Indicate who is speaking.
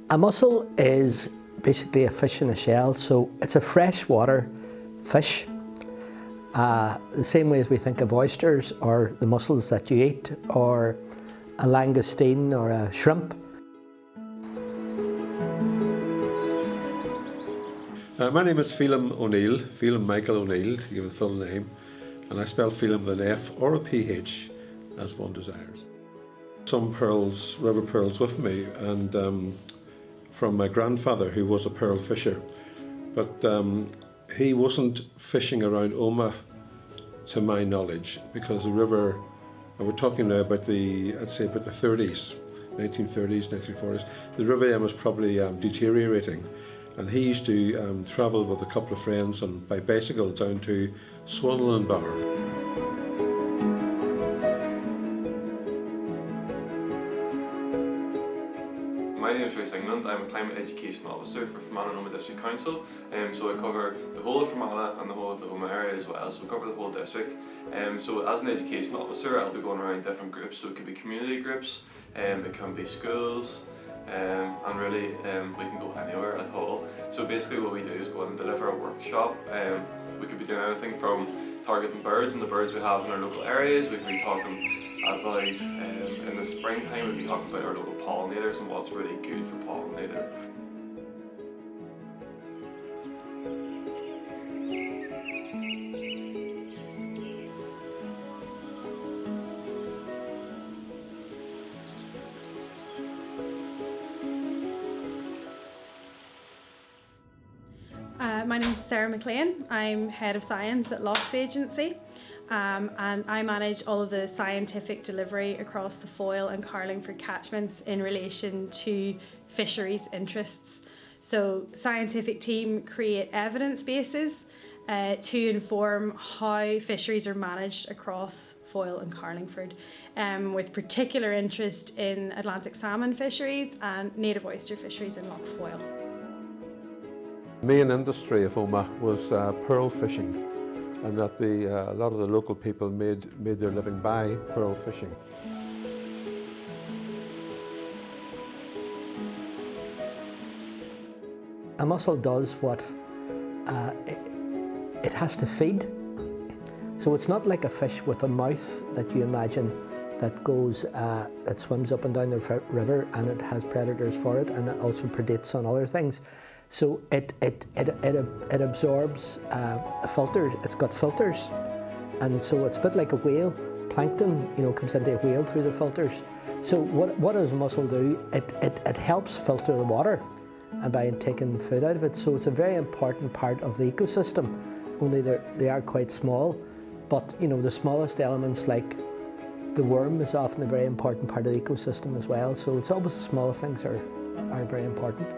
Speaker 1: A mussel is basically a fish in a shell, so it's a freshwater fish. The same way as we think of oysters or the mussels that you eat, or a langoustine or a shrimp.
Speaker 2: My name is Phelim O'Neill, Phelim Michael O'Neill to give a full name, and I spell Phelim with an F or a PH as one desires. Some pearls, river pearls with me, and from my grandfather who was a pearl fisher, but he wasn't fishing around Omagh to my knowledge, because the river, and we're talking now about I'd say about the 30s, 1930s, 1940s, the river then was probably deteriorating. And he used to travel with a couple of friends and by bicycle down to Strule River.
Speaker 3: My name is Ray England. I'm a Climate Education Officer for Fermanagh Omagh District Council. So I cover the whole of Fermanagh and the whole of the Omagh area as well, so we cover the whole district. So as an education officer, I'll be going around different groups, so it could be community groups, it can be schools, and really we can go anywhere at all. So basically what we do is go in and deliver a workshop. We could be doing anything from targeting birds and the birds we have in our local areas. We could be talking about, in the springtime, we'd be talking about our local pollinators and what's really good for pollinator.
Speaker 4: My name is Sarah McLean. I'm Head of Science at Lochs Agency, and I manage all of the scientific delivery across the Foyle and Carlingford catchments in relation to fisheries interests. So the scientific team create evidence bases to inform how fisheries are managed across Foyle and Carlingford, with particular interest in Atlantic salmon fisheries and native oyster fisheries in Loch Foyle.
Speaker 2: The main industry of Omagh was pearl fishing, and that a lot of the local people made their living by pearl fishing.
Speaker 1: A mussel does what it has to feed. So it's not like a fish with a mouth that you imagine that goes, that swims up and down the river, and it has predators for it, and it also predates on other things. So it absorbs filters. It's got filters, and so it's a bit like a whale. Plankton, comes into a whale through the filters. So what does a mussel do? It helps filter the water, and by taking food out of it. So it's a very important part of the ecosystem. Only they are quite small, but the smallest elements, like the worm, is often a very important part of the ecosystem as well. So it's always the smallest things are very important.